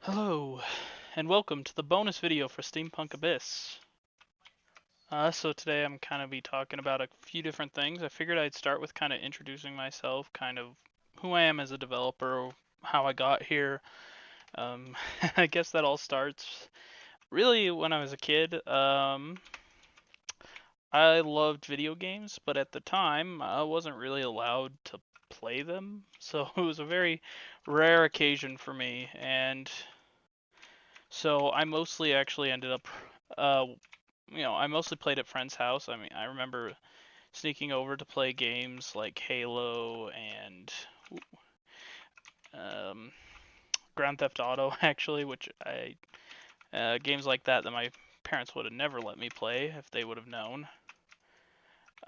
Hello, and welcome to the bonus video for Steampunk Abyss. So today I'm kind of be talking about a few different things. I figured I'd start with kind of introducing myself, kind of who I am as a developer, how I got here. Um, I guess that all starts really when I was a kid. I loved video games, but at the time I wasn't really allowed to play them, so it was a very rare occasion for me, and so I mostly actually ended up, uh, I mostly played at friends' house. I mean, I remember sneaking over to play games like Halo and um, Grand Theft Auto, actually, which games like that my parents would have never let me play if they would have known.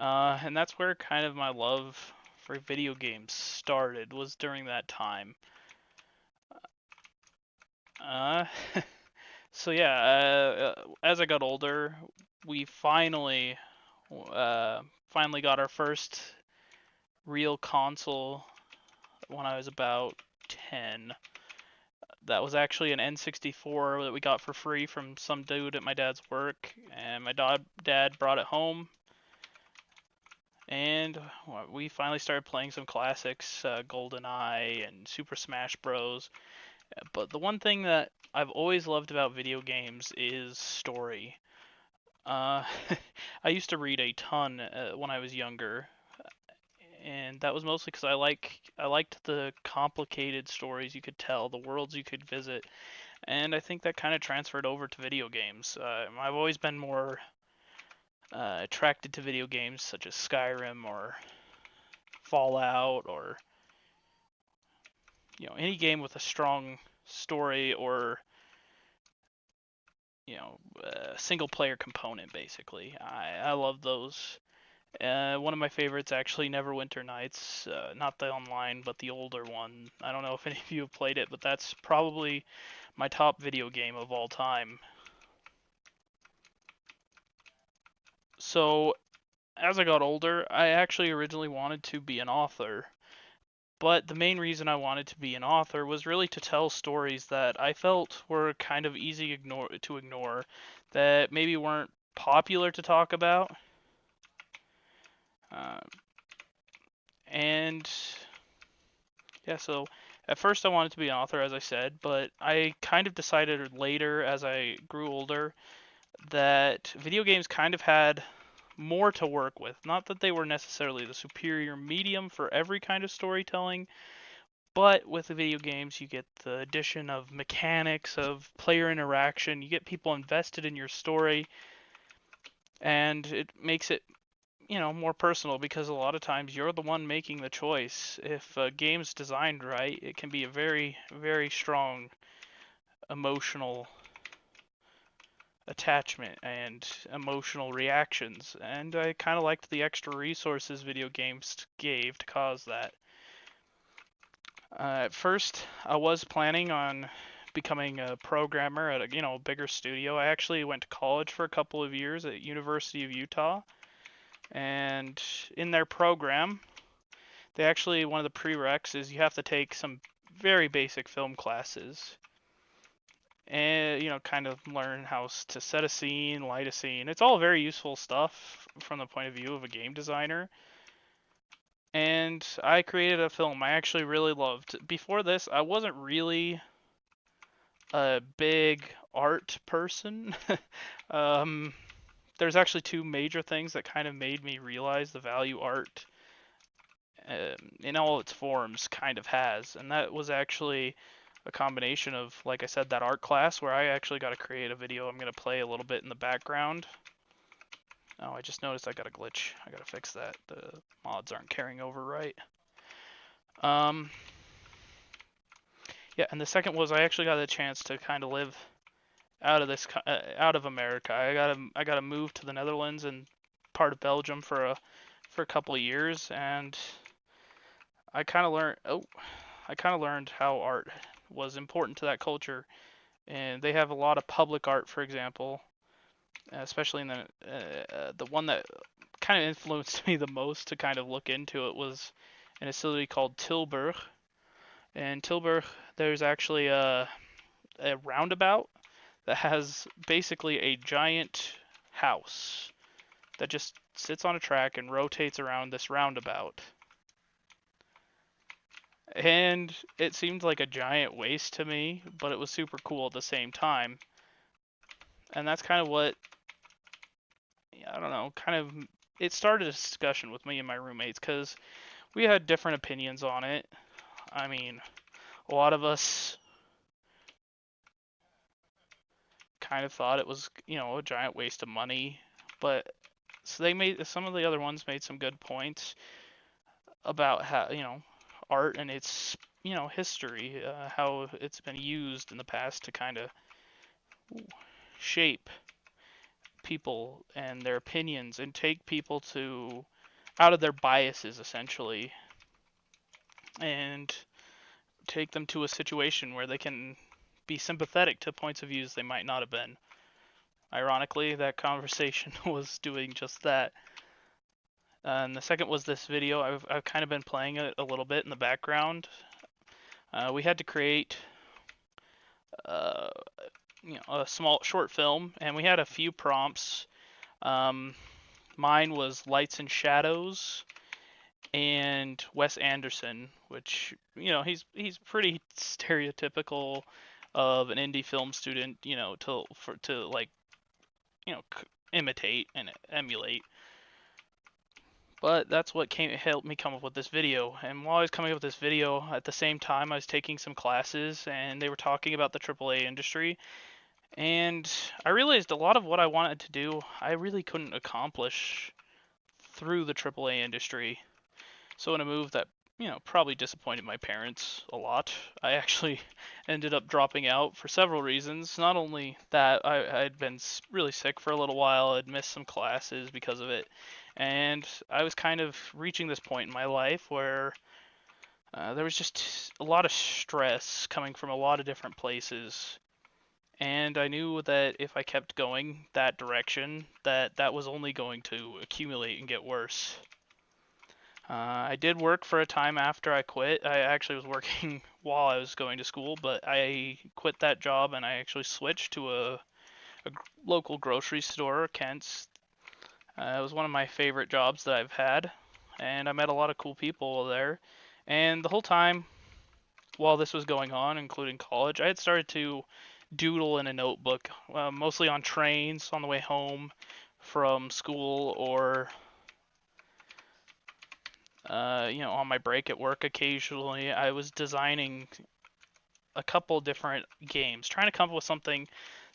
And that's where kind of my love for video games started, was during that time. Uh, so yeah, as I got older, we finally got our first real console when I was about 10. That was actually an N64 that we got for free from some dude at my dad's work, and my dad brought it home, and we finally started playing some classics, GoldenEye and Super Smash Bros. But the one thing that I've always loved about video games is story. Uh, I used to read a ton when I was younger, and that was mostly because I liked the complicated stories you could tell, the worlds you could visit, and I think that kind of transferred over to video games. I've always been more attracted to video games such as Skyrim or Fallout, or any game with a strong story, or single player component. Basically, I love those. One of my favorites, actually, Neverwinter Nights. Not the online, but the older one. I don't know if any of you have played it, but that's probably my top video game of all time. So, as I got older, I actually originally wanted to be an author. But the main reason I wanted to be an author was really to tell stories that I felt were kind of easy to ignore, that maybe weren't popular to talk about. Uh, and Yeah, so at first I wanted to be an author, as I said, but I kind of decided later, as I grew older, that video games kind of had more to work with. Not that they were necessarily the superior medium for every kind of storytelling, but with the video games, you get the addition of mechanics, of player interaction, you get people invested in your story, and it makes it more personal, because a lot of times you're the one making the choice. If a game's designed right, it can be a very, very strong emotional attachment and emotional reactions. And I kind of liked the extra resources video games gave to cause that. At first, I was planning on becoming a programmer at a bigger studio. I actually went to college for a couple of years at University of Utah, and in their program, they actually, one of the prereqs is you have to take some very basic film classes and kind of learn how to set a scene, light a scene. It's all very useful stuff from the point of view of a game designer. And I created a film I actually really loved. Before this, I wasn't really a big art person. um, there's actually two major things that kind of made me realize the value art, in all its forms, kind of has, and that was actually a combination of, like I said, that art class where I actually got to create a video I'm going to play a little bit in the background. Oh, I just noticed I got a glitch. I got to fix that. The mods aren't carrying over right. Um, yeah, and the second was I actually got a chance to kind of live out of America. I got to move to the Netherlands and part of Belgium for a couple of years, and I kind of learned how art was important to that culture. And they have a lot of public art, for example, especially in the one that kind of influenced me the most to kind of look into it was in a city called Tilburg. In Tilburg, there's actually a roundabout that has basically a giant house that just sits on a track and rotates around this roundabout. And it seemed like a giant waste to me, but it was super cool at the same time. And that's kind of what, I don't know, kind of, it started a discussion with me and my roommates because we had different opinions on it. I mean, a lot of us kind of thought it was, a giant waste of money, but so they made some of the other ones made some good points about how, art and its, history, how it's been used in the past to kind of shape people and their opinions and take people to out of their biases essentially and take them to a situation where they can be sympathetic to points of views they might not have been. Ironically, that conversation was doing just that. And the second was this video. I've kind of been playing it a little bit in the background. We had to create uh, a small short film, and we had a few prompts. Mine was lights and shadows, and Wes Anderson, which he's pretty stereotypical of an indie film student, to like imitate and emulate. But that's what helped me come up with this video. And while I was coming up with this video, at the same time I was taking some classes, and they were talking about the AAA industry. And I realized a lot of what I wanted to do, I really couldn't accomplish through the AAA industry. So in a move that, probably disappointed my parents a lot, I actually ended up dropping out for several reasons. Not only that, I'd been really sick for a little while, I'd missed some classes because of it, and I was kind of reaching this point in my life where there was just a lot of stress coming from a lot of different places. And I knew that if I kept going that direction, that was only going to accumulate and get worse. I did work for a time after I quit. I actually was working while I was going to school, but I quit that job and I actually switched to a local grocery store, Kent's. It was one of my favorite jobs that I've had, and I met a lot of cool people there. And the whole time while this was going on, including college, I had started to doodle in a notebook, mostly on trains on the way home from school or on my break at work occasionally. I was designing a couple different games, trying to come up with something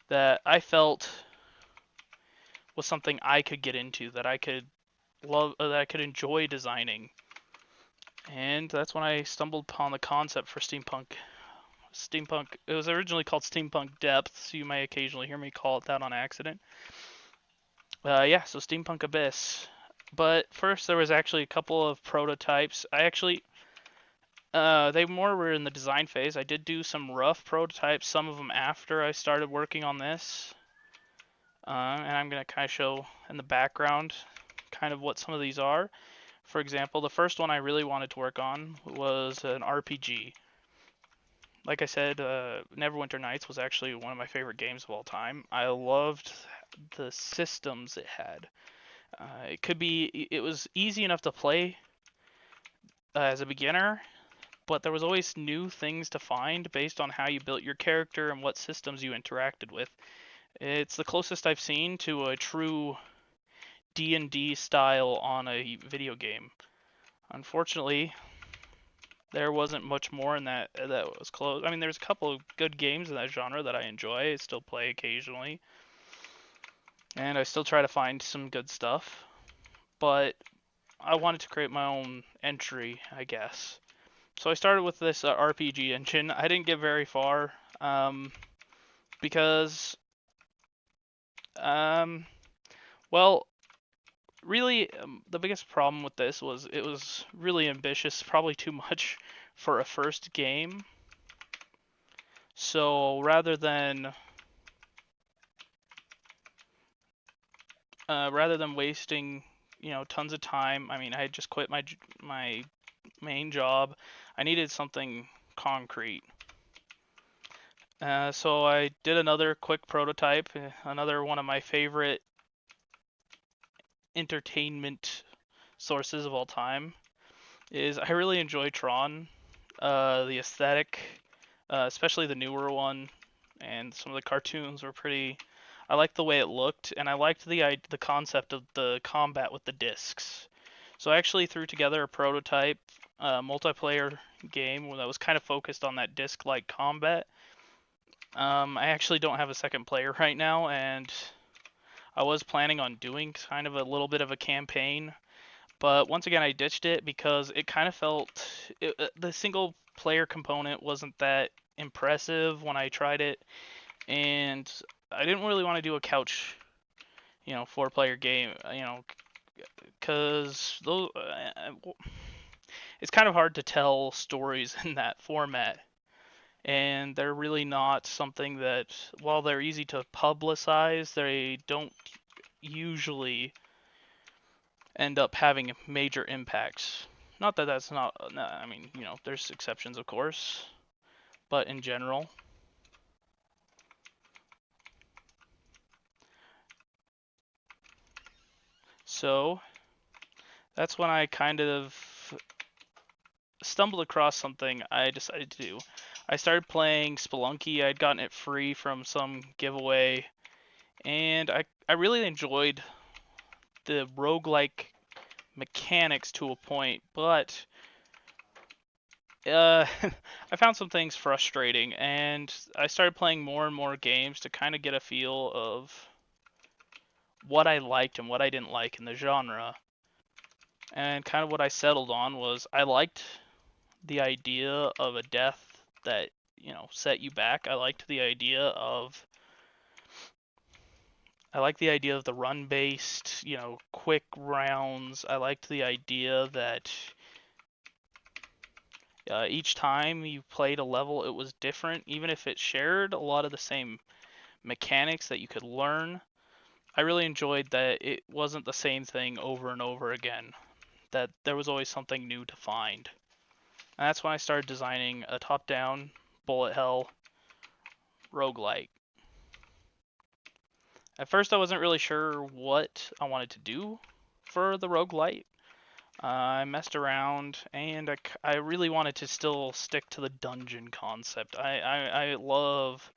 that I felt was something I could get into, that I could love, that I could enjoy designing. And that's when I stumbled upon the concept for steampunk. Steampunk, it was originally called Steampunk Depths. You may occasionally hear me call it that on accident. Yeah, so Steampunk Abyss. But first, there was actually a couple of prototypes. They more were in the design phase. I did do some rough prototypes, some of them after I started working on this. And I'm going to kind of show in the background kind of what some of these are. For example, the first one I really wanted to work on was an RPG. Like I said, Neverwinter Nights was actually one of my favorite games of all time. I loved the systems it had. It was easy enough to play as a beginner, but there was always new things to find based on how you built your character and what systems you interacted with. It's the closest I've seen to a true D&D style on a video game. Unfortunately, there wasn't much more in that was close. I mean, there's a couple of good games in that genre that I enjoy. I still play occasionally, and I still try to find some good stuff. But I wanted to create my own entry, I guess. So I started with this RPG engine. I didn't get very far because, well, really, the biggest problem with this was it was really ambitious, probably too much for a first game. So rather than wasting, tons of time, I mean, I had just quit my main job. I needed something concrete. So I did another quick prototype. Another one of my favorite entertainment sources of all time is I really enjoy Tron. The aesthetic, especially the newer one, and some of the cartoons were pretty. I liked the way it looked, and I liked the concept of the combat with the discs. So I actually threw together a prototype multiplayer game that was kind of focused on that disc-like combat. I actually don't have a second player right now, and I was planning on doing kind of a little bit of a campaign, but once again I ditched it because it kind of felt the single player component wasn't that impressive when I tried it, and I didn't really want to do a couch, four-player game, because those it's kind of hard to tell stories in that format, and they're really not something that, while they're easy to publicize, they don't usually end up having major impacts. Not that that's not, I mean, there's exceptions, of course, but in general. So that's when I kind of stumbled across something I decided to do. I started playing Spelunky. I'd gotten it free from some giveaway, and I really enjoyed the roguelike mechanics to a point, but I found some things frustrating, and I started playing more and more games to kind of get a feel of what I liked and what I didn't like in the genre. And kind of what I settled on was I liked the idea of a death that, set you back. I like the idea of the run based, quick rounds. I liked the idea that each time you played a level, it was different, even if it shared a lot of the same mechanics that you could learn. I really enjoyed that it wasn't the same thing over and over again, that there was always something new to find. And that's when I started designing a top down bullet hell roguelike. At first, I wasn't really sure what I wanted to do for the roguelite. I messed around, and I really wanted to still stick to the dungeon concept. I love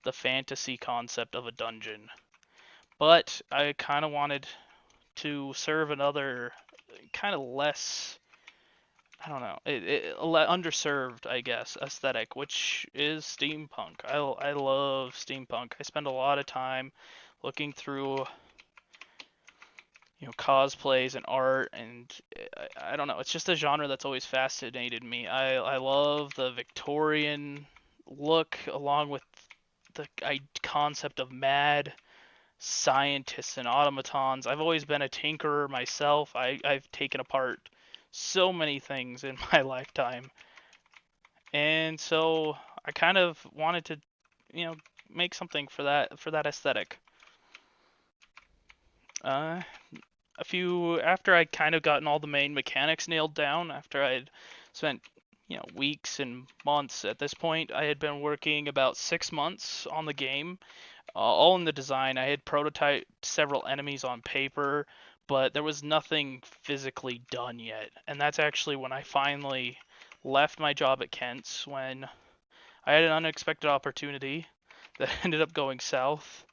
the fantasy concept of a dungeon, but I kind of wanted to serve another kind of less, I don't know, underserved, I guess, aesthetic, which is steampunk. I love steampunk. I spend a lot of time looking through, cosplays and art, and I don't know, it's just a genre that's always fascinated me. I love the Victorian look, along with the concept of mad scientists and automatons. I've always been a tinkerer myself. I've taken apart so many things in my lifetime. And so I kind of wanted to, you know, make something for that aesthetic. Uh, a few after I'd kind of gotten all the main mechanics nailed down, after I'd spent, weeks and months at this point, I had been working about 6 months on the game, all in the design. I had prototyped several enemies on paper, but there was nothing physically done yet. And that's actually when I finally left my job at Kent's, when I had an unexpected opportunity that ended up going south,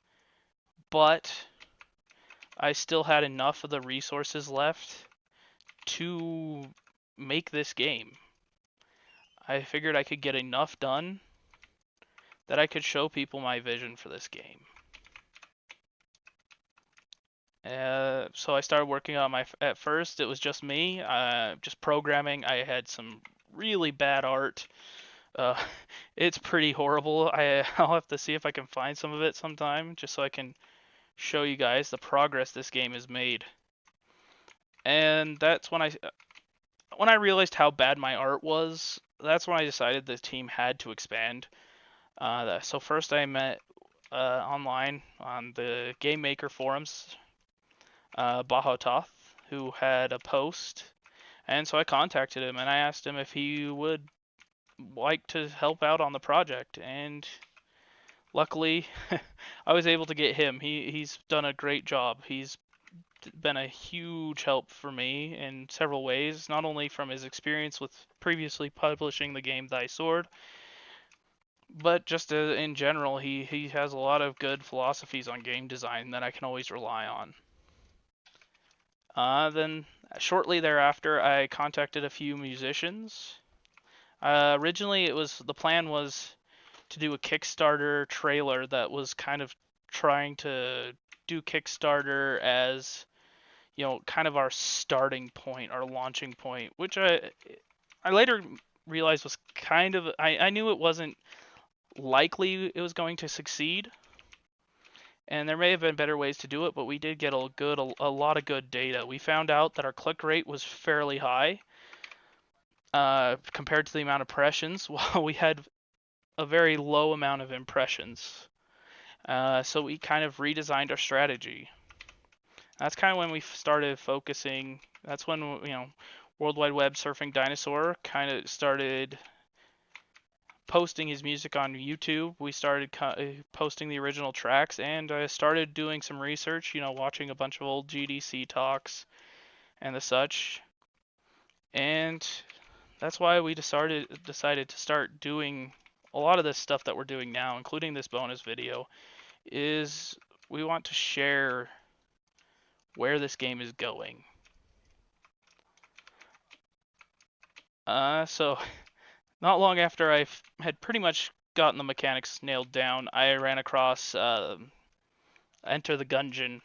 but I still had enough of the resources left to make this game. I figured I could get enough done that I could show people my vision for this game. So I started working on at first it was just me, just programming. I had some really bad art. Uh, it's pretty horrible. I'll have to see if I can find some of it sometime, just so I can show you guys the progress this game has made. And that's when I realized how bad my art was. That's when I decided the team had to expand. So first I met online on the Game Maker forums, Bahototh, who had a post, and so I contacted him and I asked him if he would like to help out on the project, and Luckily, I was able to get him. He's done a great job. He's been a huge help for me in several ways, not only from his experience with previously publishing the game Thy Sword, but just in general, he has a lot of good philosophies on game design that I can always rely on. Then shortly thereafter, I contacted a few musicians. Originally, the plan was to do a Kickstarter trailer that was kind of trying to do Kickstarter as kind of our starting point, our launching point, which I later realized was kind of I knew it wasn't likely it was going to succeed, and there may have been better ways to do it, but we did get a lot of good data. We found out that our click rate was fairly high compared to the amount of impressions, while we had a very low amount of impressions. So we kind of redesigned our strategy. That's kind of when we started focusing. That's when World Wide Web Surfing Dinosaur kind of started posting his music on YouTube. We started posting the original tracks, and I started doing some research. Watching a bunch of old GDC talks and the such, and that's why we decided to start doing a lot of this stuff that we're doing now, including this bonus video. Is we want to share where this game is going. So not long after I had pretty much gotten the mechanics nailed down, I ran across Enter the Gungeon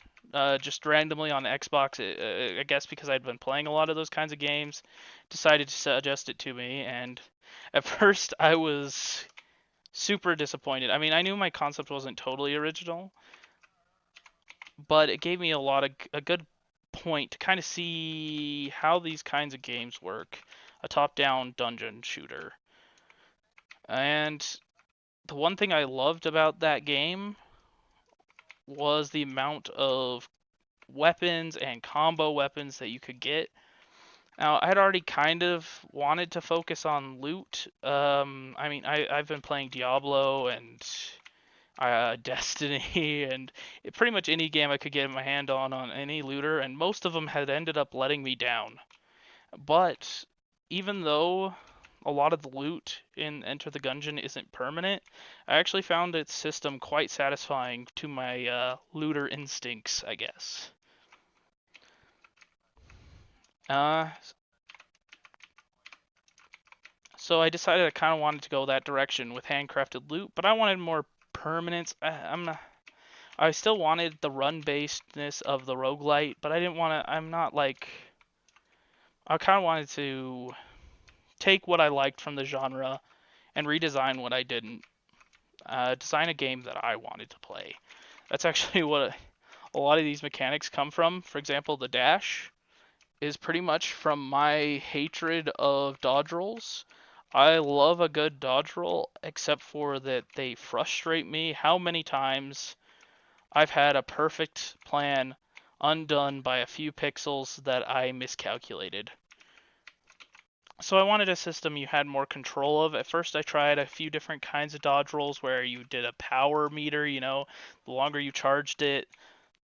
just randomly on Xbox. I guess because I'd been playing a lot of those kinds of games, decided to suggest it to me, and at first I was super disappointed. I mean, I knew my concept wasn't totally original, but it gave me a good point to kind of see how these kinds of games work. A top-down dungeon shooter. And the one thing I loved about that game was the amount of weapons and combo weapons that you could get. Now, I had already kind of wanted to focus on loot. I mean, I've been playing Diablo and Destiny and pretty much any game I could get my hand on any looter, and most of them had ended up letting me down. But even though a lot of the loot in Enter the Gungeon isn't permanent, I actually found its system quite satisfying to my looter instincts, I guess. Uh, so I decided I kind of wanted to go that direction with handcrafted loot, but I wanted more permanence. I still wanted the run-basedness of the roguelite, but I didn't want to. I kind of wanted to take what I liked from the genre and redesign what I didn't. Design a game that I wanted to play. That's actually what a lot of these mechanics come from. For example, the dash is pretty much from my hatred of dodge rolls. I love a good dodge roll, except for that they frustrate me. How many times I've had a perfect plan undone by a few pixels that I miscalculated. So I wanted a system you had more control of. At first I tried a few different kinds of dodge rolls where you did a power meter, the longer you charged it,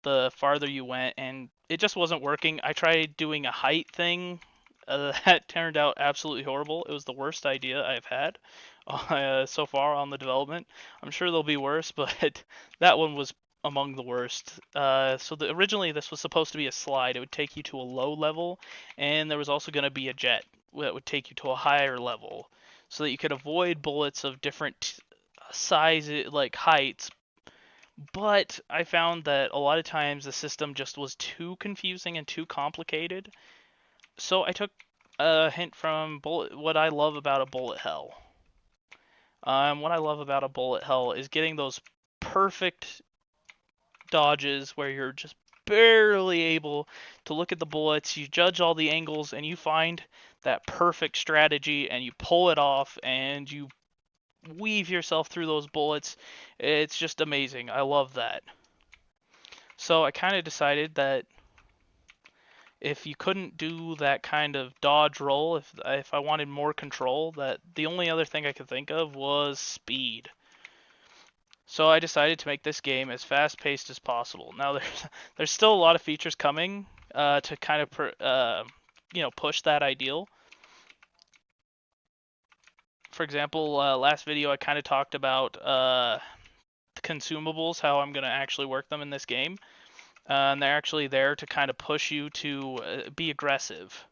the farther you went, and it just wasn't working. I tried doing a height thing. That turned out absolutely horrible. It was the worst idea I've had so far on the development. I'm sure there'll be worse, but that one was among the worst. Originally this was supposed to be a slide. It would take you to a low level, and there was also going to be a jet that would take you to a higher level, so that you could avoid bullets of different sizes, like heights. But I found that a lot of times the system just was too confusing and too complicated. So I took a hint from what I love about a bullet hell. What I love about a bullet hell is getting those perfect dodges where you're just barely able to look at the bullets, you judge all the angles, and you find that perfect strategy and you pull it off and you weave yourself through those bullets. It's just amazing. I love that. So I kind of decided that if you couldn't do that kind of dodge roll, if I wanted more control, that the only other thing I could think of was speed. So I decided to make this game as fast-paced as possible. Now there's still a lot of features coming to kind of push that ideal. For example, last video I kind of talked about consumables, how I'm going to actually work them in this game. And they're actually there to kind of push you to be aggressive.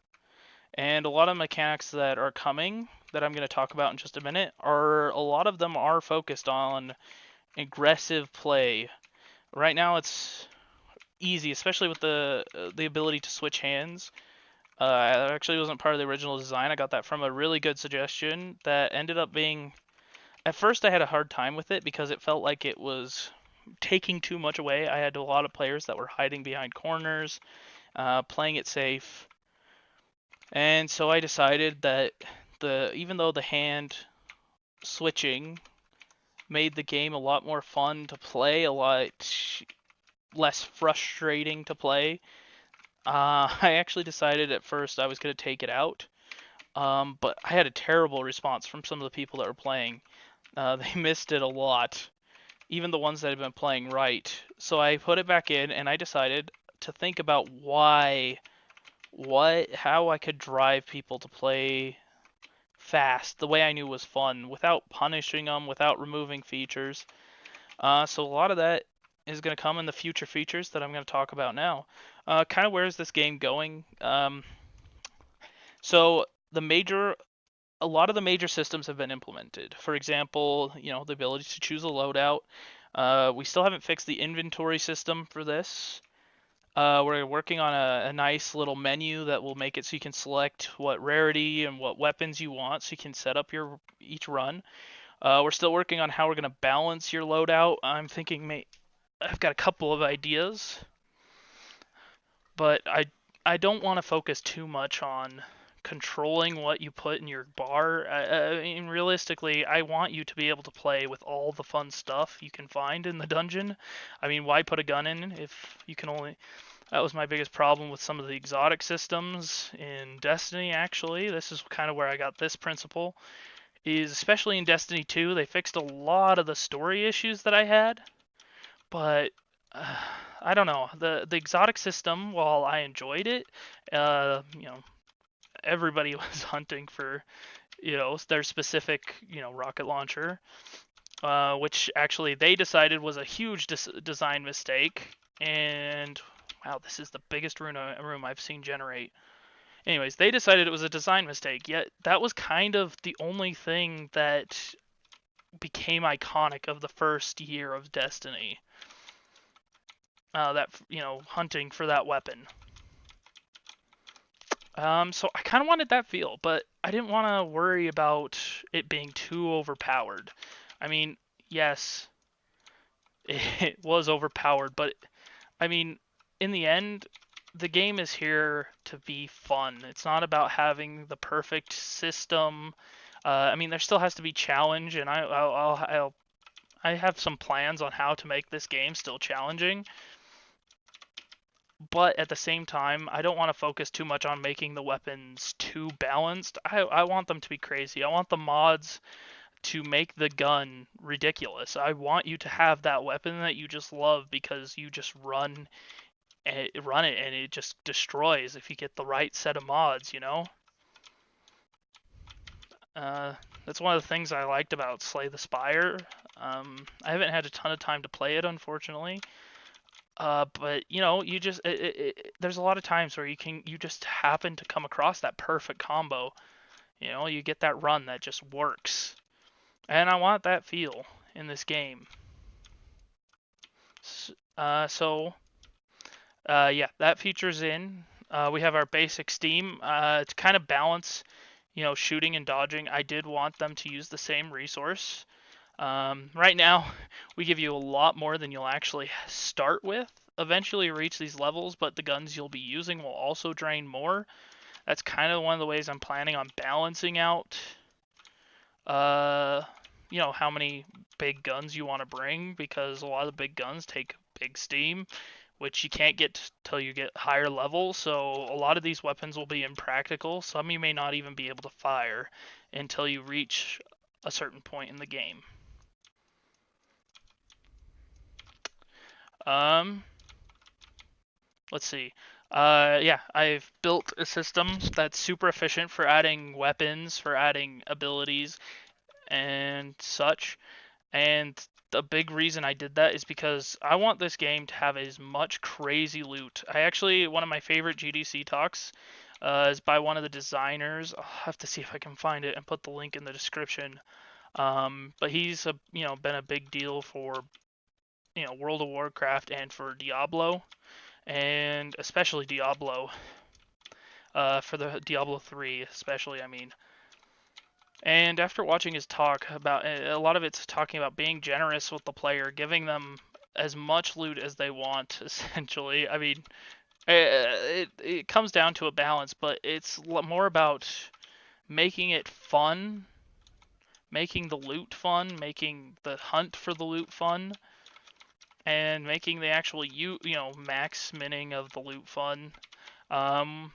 And a lot of mechanics that are coming that I'm going to talk about in just a minute are a lot of them are focused on aggressive play. Right now it's easy, especially with the ability to switch hands. It actually wasn't part of the original design. I got that from a really good suggestion that ended up being. At first, I had a hard time with it because it felt like it was taking too much away. I had a lot of players that were hiding behind corners, playing it safe, and so I decided that even though the hand switching made the game a lot more fun to play, a lot less frustrating to play, I actually decided at first I was going to take it out. But I had a terrible response from some of the people that were playing. They missed it a lot, even the ones that had been playing right. So I put it back in, and I decided to think about how I could drive people to play fast, the way I knew was fun, without punishing them, without removing features. So a lot of that is going to come in the future features that I'm going to talk about now. Kind of where is this game going? So the major a lot of the major systems have been implemented. For example, the ability to choose a loadout. We still haven't fixed the inventory system for this. We're working on a nice little menu that will make it so you can select what rarity and what weapons you want, so you can set up your each run. We're still working on how we're going to balance your loadout. I'm thinking, I've got a couple of ideas, but I don't want to focus too much on controlling what you put in your bar. I mean, realistically, I want you to be able to play with all the fun stuff you can find in the dungeon. I mean, why put a gun in if you can only. That was my biggest problem with some of the exotic systems in Destiny, actually. This is kind of where I got this principle. Is especially in Destiny 2, they fixed a lot of the story issues that I had, but uh, I don't know. The exotic system, while I enjoyed it, everybody was hunting for their specific rocket launcher, which actually they decided was a huge design mistake. And wow, this is the biggest room I've seen generate. Anyways, they decided it was a design mistake. Yet that was kind of the only thing that became iconic of the first year of Destiny. That hunting for that weapon. So I kind of wanted that feel, but I didn't want to worry about it being too overpowered. I mean, yes, it was overpowered, but I mean, in the end, the game is here to be fun. It's not about having the perfect system. I mean, there still has to be challenge, and I have some plans on how to make this game still challenging. But at the same time, I don't want to focus too much on making the weapons too balanced. I want them to be crazy. I want the mods to make the gun ridiculous. I want you to have that weapon that you just love because you just run it and it just destroys if you get the right set of mods. Uh, that's one of the things I liked about Slay the Spire. I haven't had a ton of time to play it, unfortunately. But you just there's a lot of times where you just happen to come across that perfect combo. You get that run that just works, and I want that feel in this game. Yeah, that feature's in. We have our basic Steam. To kind of balance, shooting and dodging, I did want them to use the same resource. Right now, we give you a lot more than you'll actually start with. Eventually reach these levels, but the guns you'll be using will also drain more. That's kind of one of the ways I'm planning on balancing out, uh, how many big guns you want to bring, because a lot of the big guns take big steam, which you can't get till you get higher levels. So a lot of these weapons will be impractical. Some you may not even be able to fire until you reach a certain point in the game. Um, let's see. Yeah, I've built a system that's super efficient for adding weapons, for adding abilities, and such. And the big reason I did that is because I want this game to have as much crazy loot. One of my favorite GDC talks is by one of the designers. I'll have to see if I can find it and put the link in the description. But he's been a big deal for World of Warcraft and for Diablo, and especially Diablo. For the Diablo 3, especially, I mean. And after watching his talk about a lot of it's talking about being generous with the player, giving them as much loot as they want, essentially. I mean, it comes down to a balance, but it's more about making it fun, making the loot fun, making the hunt for the loot fun, and making the actual max minning of the loot fun. Um,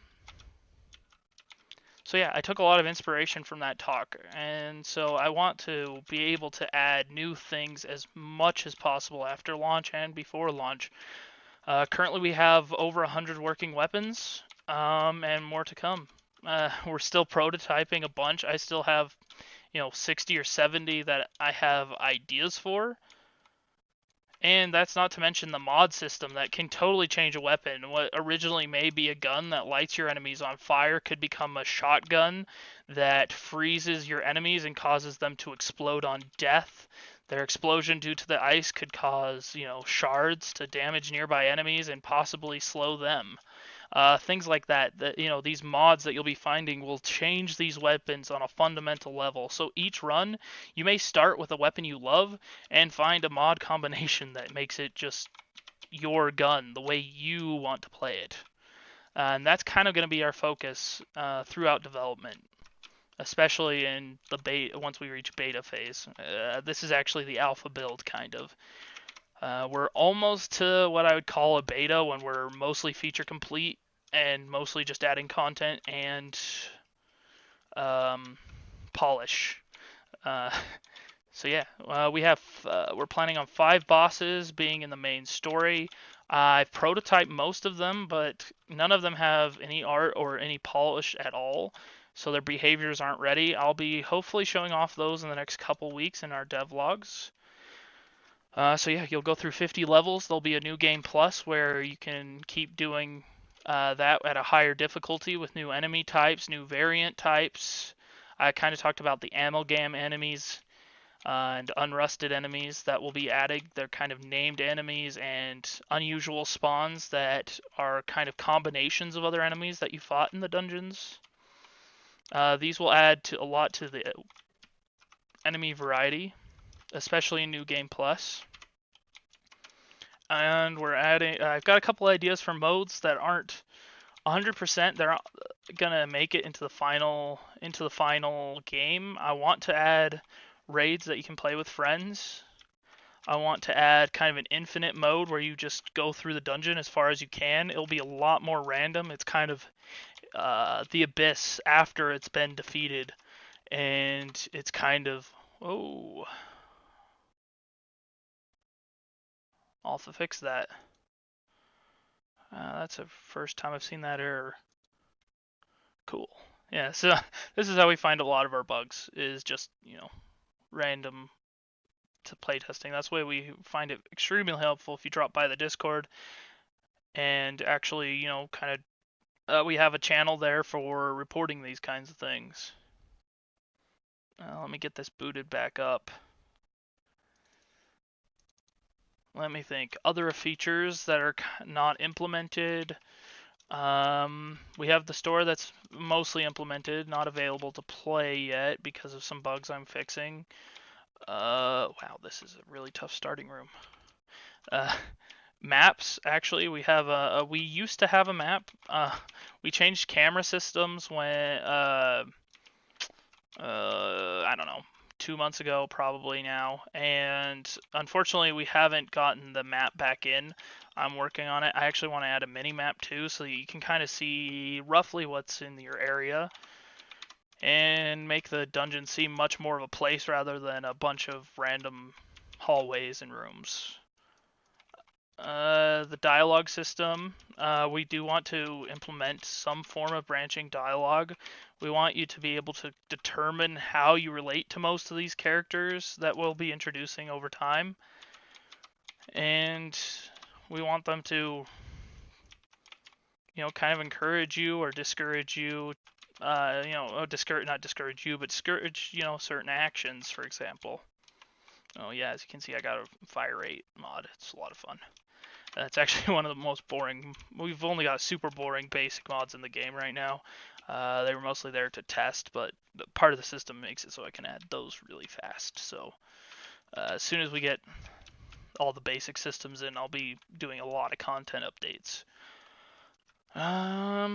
So yeah, I took a lot of inspiration from that talk, and so I want to be able to add new things as much as possible after launch and before launch. Currently, we have over 100 working weapons, and more to come. We're still prototyping a bunch. I still have, 60 or 70 that I have ideas for. And that's not to mention the mod system that can totally change a weapon. What originally may be a gun that lights your enemies on fire could become a shotgun that freezes your enemies and causes them to explode on death. Their explosion due to the ice could cause, shards to damage nearby enemies and possibly slow them. Things like that. That these mods that you'll be finding will change these weapons on a fundamental level. So each run, you may start with a weapon you love and find a mod combination that makes it just your gun, the way you want to play it. And that's kind of going to be our focus throughout development, especially in the beta once we reach beta phase. This is actually the alpha build, kind of. We're almost to what I would call a beta when we're mostly feature complete and mostly just adding content and polish. Uh, so yeah, we're planning on 5 bosses being in the main story. I've prototyped most of them, but none of them have any art or any polish at all, so their behaviors aren't ready. I'll be hopefully showing off those in the next couple weeks in our devlogs. So yeah, you'll go through 50 levels. There'll be a new game plus where you can keep doing that at a higher difficulty with new enemy types, new variant types. I kind of talked about the amalgam enemies and unrusted enemies that will be added. They're kind of named enemies and unusual spawns that are kind of combinations of other enemies that you fought in the dungeons. These will add a lot to the enemy variety, especially in New Game Plus. And we're adding. I've got a couple ideas for modes that aren't 100%. They're gonna make it into the final game. I want to add raids that you can play with friends. I want to add kind of an infinite mode where you just go through the dungeon as far as you can. It'll be a lot more random. It's kind of the abyss after it's been defeated, and it's kind of I'll have to fix that. That's the first time I've seen that error. Cool. Yeah, so this is how we find a lot of our bugs, is just, random to playtesting. That's why we find it extremely helpful if you drop by the Discord and actually, kind of, we have a channel there for reporting these kinds of things. Let me get this booted back up. Let me think. Other features that are not implemented. We have the store that's mostly implemented, not available to play yet because of some bugs I'm fixing. Wow, this is a really tough starting room. Maps, actually, we used to have a map. We changed camera systems when, I don't know, 2 months ago probably now, and unfortunately we haven't gotten the map back in. I'm working on it. I actually want to add a mini map too, so you can kind of see roughly what's in your area and make the dungeon seem much more of a place rather than a bunch of random hallways and rooms. The dialogue system. We do want to implement some form of branching dialogue. We want you to be able to determine how you relate to most of these characters that we'll be introducing over time. And we want them to, kind of encourage you or discourage you. Not discourage you, but discourage, certain actions, for example. Oh yeah, as you can see, I got a fire rate mod. It's a lot of fun. It's actually one of the most boring. We've only got super boring basic mods in the game right now. They were mostly there to test, but part of the system makes it so I can add those really fast. So as soon as we get all the basic systems in, I'll be doing a lot of content updates. Let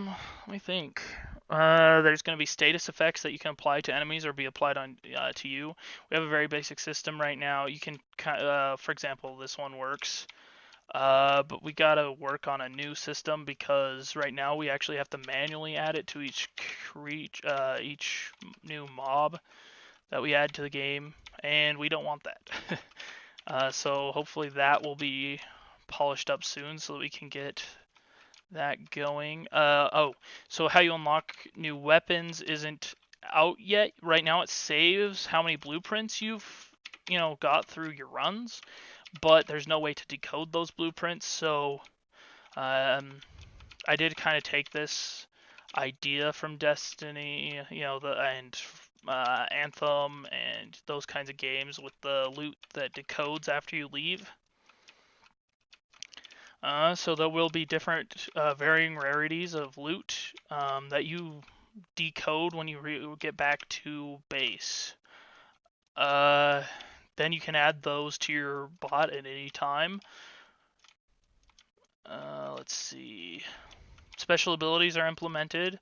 me think. There's going to be status effects that you can apply to enemies or be applied on to you. We have a very basic system right now. You can, for example, this one works. But we gotta work on a new system because right now we actually have to manually add it to each new mob that we add to the game, and we don't want that. So hopefully that will be polished up soon so that we can get that going. So how you unlock new weapons isn't out yet. Right now it saves how many blueprints you've got through your runs, but there's no way to decode those blueprints. So I did kind of take this idea from Destiny, and Anthem and those kinds of games with the loot that decodes after you leave. So there will be different varying rarities of loot that you decode when you get back to base. Then you can add those to your bot at any time. Let's see. Special abilities are implemented.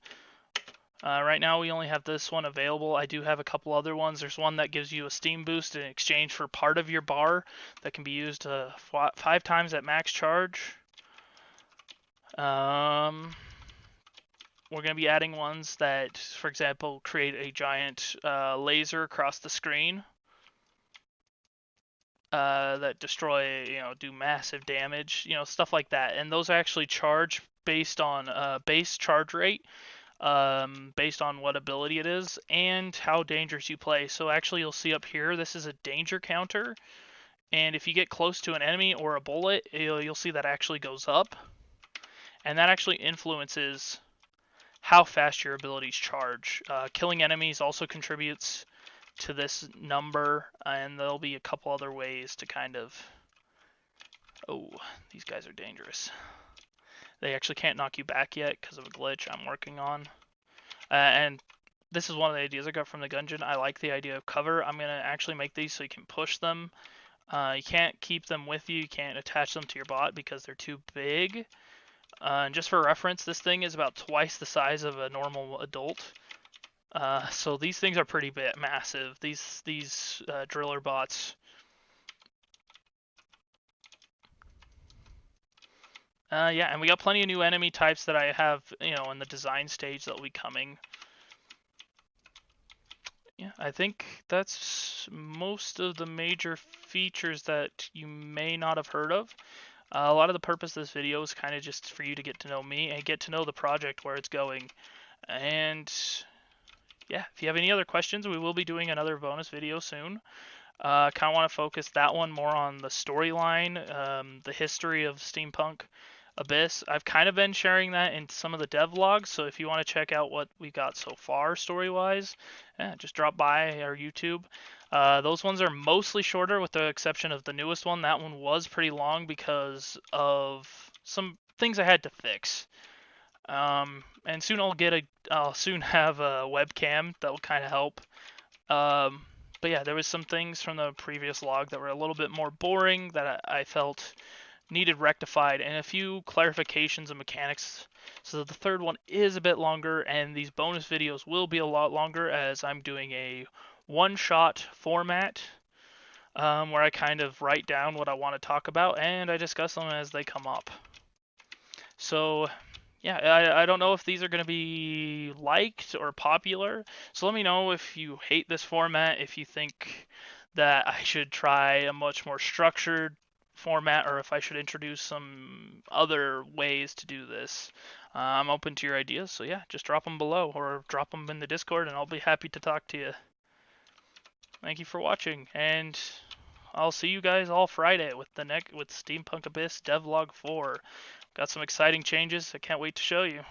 Right now we only have this one available. I do have a couple other ones. There's one that gives you a steam boost in exchange for part of your bar that can be used 5 times at max charge. We're going to be adding ones that, for example, create a giant laser across the screen that destroy, do massive damage, stuff like that. And those actually charge based on base charge rate, based on what ability it is and how dangerous you play. So actually you'll see up here, this is a danger counter. And if you get close to an enemy or a bullet, you'll see that actually goes up. And that actually influences how fast your abilities charge. Killing enemies also contributes to this number, and there'll be a couple other ways to kind of... Oh, these guys are dangerous. They actually can't knock you back yet because of a glitch I'm working on. And this is one of the ideas I got from the Gungeon. I like the idea of cover. I'm going to actually make these so you can push them. You can't keep them with you. You can't attach them to your bot because they're too big. And just for reference, this thing is about twice the size of a normal adult. So these things are pretty massive. These driller bots. Yeah, and we got plenty of new enemy types that I have, in the design stage that'll be coming. Yeah, I think that's most of the major features that you may not have heard of. A lot of the purpose of this video is kind of just for you to get to know me and get to know the project, where it's going. And yeah, if you have any other questions, we will be doing another bonus video soon. Kind of want to focus that one more on the storyline, the history of Steampunk Abyss. I've kind of been sharing that in some of the devlogs, so if you want to check out what we got so far story-wise, just drop by our YouTube. Those ones are mostly shorter with the exception of the newest one. That one was pretty long because of some things I had to fix. And soon I'll soon have a webcam that will kind of help. But yeah, there was some things from the previous log that were a little bit more boring that I felt needed rectified, and a few clarifications of mechanics. So the third one is a bit longer, and these bonus videos will be a lot longer as I'm doing a one-shot format where I kind of write down what I want to talk about and I discuss them as they come up. So yeah, I don't know if these are going to be liked or popular, so let me know if you hate this format, if you think that I should try a much more structured format or if I should introduce some other ways to do this. I'm open to your ideas, so yeah, just drop them below or drop them in the Discord, and I'll be happy to talk to you. Thank you for watching, and I'll see you guys all Friday with with Steampunk Abyss Devlog 4. Got some exciting changes. I can't wait to show you.